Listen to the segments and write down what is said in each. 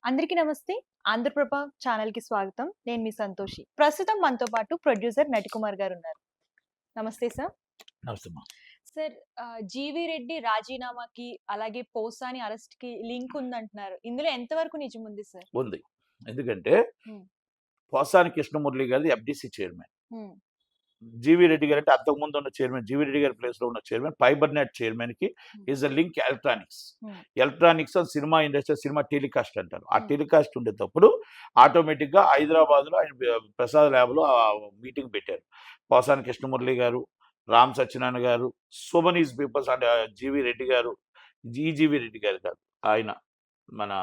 అందరికీ నమస్తే. ఆంధ్రప్రభ ఛానల్‌కి స్వాగతం. నేను మీ సంతోషి. ప్రస్తుతం మనతో పాటు ప్రొడ్యూసర్ నటికుమార్ గారున్నారు. నమస్తే సార్. నమస్తే అమ్మా. సార్ జీవీ రెడ్డి రాజీనామాకి, అలాగే పోసాని అరెస్ట్‌కి లింక్ ఉందంటున్నారు. ఇందులో ఎంతవరకు నిజముంది సార్? ఉంది. ఎందుకంటే హ్మ్. పోసాని కృష్ణమురళి గారిది ఎఫ్‌డీసీ చైర్మన్. హ్మ్. జీవీ రెడ్డి గారు అంటే అంతకుముందు ఉన్న చైర్మన్, జీవీ రెడ్డి గారి ప్లేస్‌లో ఉన్న చైర్మన్ ఫైబర్‌నెట్ చైర్మన్‌కి is a link electronics. Hmm. Electronics and cinema industry, cinema telecast అంటారు. ఆ హ్మ్. టెలికాస్ట్ ఉండేటప్పుడు ఆటోమేటిక్‌గా హైదరాబాద్‌లో ఆయన ప్రసాద్ ల్యాబ్‌లో మీటింగ్ పెట్టారు. పోసాని కృష్ణమురళి గారు, రామ్ సత్యనారాయణ గారు, సో మెనీ పీపుల్స్ అంటే జీవీ రెడ్డి గారు, జీవీ రెడ్డి గారు కాదు. ఆయన మన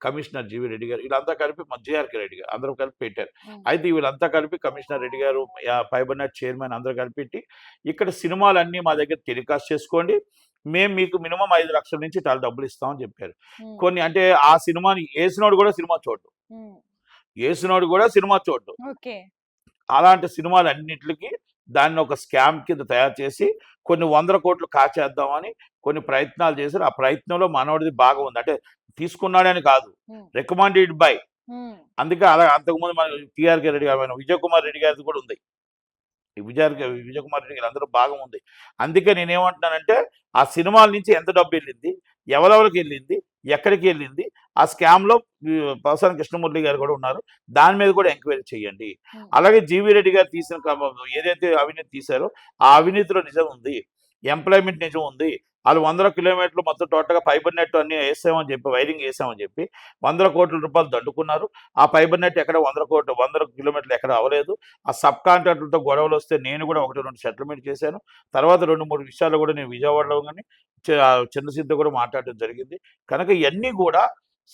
కమిషనర్ జీవీ రెడ్డి గారు వీళ్ళంతా కలిపి జేఆర్‌కే రెడ్డి గారు అందరూ కలిపి పెట్టారు. హ్మ్. అయితే వీళ్ళంతా కలిపి కమిషనర్ రెడ్డి గారు, ఫైబర్‌నెట్ చైర్మన్ అందరూ కలిపి పెట్టి, ఇక్కడ సినిమాలన్నీ మా దగ్గర టెలికాస్ట్ చేసుకోండి. మేము మీకు మినిమమ్ 5,00,000 నుంచి చాలా డబ్బులు ఇస్తామని చెప్పారు. హ్మ్. కొన్ని అంటే ఆ సినిమాని ఏసినోడు కూడా సినిమా చూడడు. హ్మ్. ఏసినోడు కూడా సినిమా చూడడు. ఓకే. అలాంటి సినిమాలన్నిట్లికి దాన్ని ఒక స్కామ్ కింద తయారు చేసి కొన్ని 100,00,00,000 కాచేద్దామని కొన్ని ప్రయత్నాలు చేశారు. ఆ ప్రయత్నంలో మనోడిది భాగం ఉంది. అంటే తీసుకున్నాడని కాదు. హ్మ్. Recommended by. హ్మ్. అందుకే అలా అంతకుముందు మన టీఆర్‌కే రెడ్డి గారు, విజయ్ కుమార్ రెడ్డి గారిది కూడా ఉంది. ఈ విజయ్ కుమార్ రెడ్డి గారు అందరూ భాగం ఉంది. అందుకే నేనేమంటున్నానంటే ఆ సినిమాల నుంచి ఎంత డబ్బెళ్ళింది, ఎవరెవరికెళ్ళింది, ఎక్కడికెళ్ళింది, ఆ స్కామ్‌లో పోసాని కృష్ణమురళి గారు కూడా ఉన్నారు. దాని మీద కూడా ఎంక్వైరీ చేయండి. హ్మ్. అలాగే జీవీ రెడ్డి గారు తీసిన ఏదైతే అవినీతి తీశారో ఆ అవినీతిలో నిజం ఉంది. ఎంప్లాయ్‌మెంట్ నిజం ఉంది. ఆళ్ళు 100 కిలోమీటర్లు మొత్తం టోటల్‌గా ఫైబర్ నెట్ అన్నీ ఏసామని చెప్పి, వైరింగ్ ఏసామని చెప్పి ₹100,00,00,000 దండుకున్నారు. ఆ ఫైబర్ నెట్ ఎక్కడ 100 కిలోమీటర్లు ఎక్కడ అవ్వలేదు. ఆ సబ్ కాంట్రాక్టర్లతో గొడవలొస్తే నేను కూడా 1, 2 సెటిల్మెంట్ చేశాను. తర్వాత 2, 3 విషయాల్లో కూడా నేను విజయవాడలో గాని, చంద్రసిద్ద కూడా మాట్లాడడం జరిగింది. కనుక ఇయన్నీ కూడా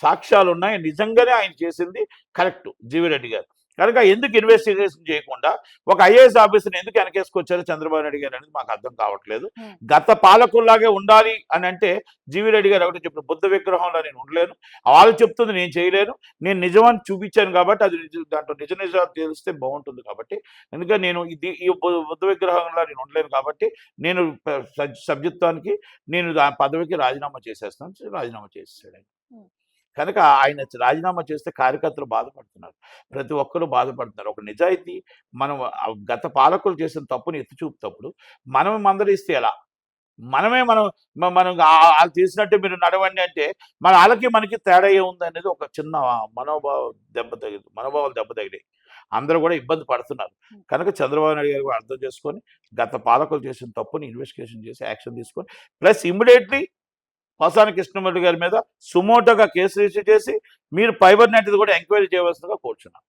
సాక్ష్యాలున్నాయి. నిజంగానే ఆయన చేసింది కరెక్ట్ జీవీ రెడ్డి గారు. కనుక ఎందుకు ఇన్వెస్టిగేషన్ చేయకుండా ఒక ఐఏఎస్ ఆఫీసర్‌ని ఎందుకు వెనకేసుకొచ్చారో చంద్రబాబు నాయుడు గారు అనేది మాకు అర్థం కావట్లేదు. హ్మ్. గత పాలకుల్లాగే ఉండాలి అని అంటే జీవీ రెడ్డి గారు ఒకటే చెప్పారు, బుద్ధ విగ్రహంలో నేను ఉండలేను. వాళ్ళు చెప్తుంది నేను చేయలేను. నేను నిజమని చూపించాను కాబట్టి అది దాంట్లో నిజాలు తెలిస్తే బాగుంటుంది కాబట్టి, ఎందుకంటే నేను ఈ బుద్ధ విగ్రహంలో నేను ఉండలేను కాబట్టి నేను సభ్యత్వానికి నేను పదవికి రాజీనామా చేసేస్తాను. రాజీనామా చేసేసాడు ఆయన. హ్మ్. కనుక ఆయన రాజీనామా చేస్తే కార్యకర్తలు బాధపడుతున్నారు. ప్రతి ఒక్కరు బాధపడుతున్నారు. ఒక నిజాయితీ మనం గత పాలకులు చేసిన తప్పుని ఎత్తి చూపుతప్పుడు మనం మందలిస్తే ఎలా? మనమే మనం మనం ఆళ్ళు చేసినట్టే మీరు నడవండి అంటే మన ఆళ్ళకి మనకి తేడా ఏముందనేది ఒక చిన్న మనోభావాలు దెబ్బ తగిలాయి. అందరూ కూడా ఇబ్బంది పడుతున్నారు. హ్మ్. కనుక చంద్రబాబు నాయుడు గారు కూడా అర్థం చేసుకొని గత పాలకులు చేసిన తప్పుని ఇన్వెస్టిగేషన్ చేసి యాక్షన్ తీసుకొని ప్లస్ ఇమ్మీడియేట్‌లీ పోసాని కృష్ణమురళి గారి మీద సుమోటోగా కేసు రిజిస్టర్ చేసి మీరు ఫైబర్ నెట్‌ది కూడా ఎంక్వైరీ చేయవలసిందిగా కోరుచున్నాను.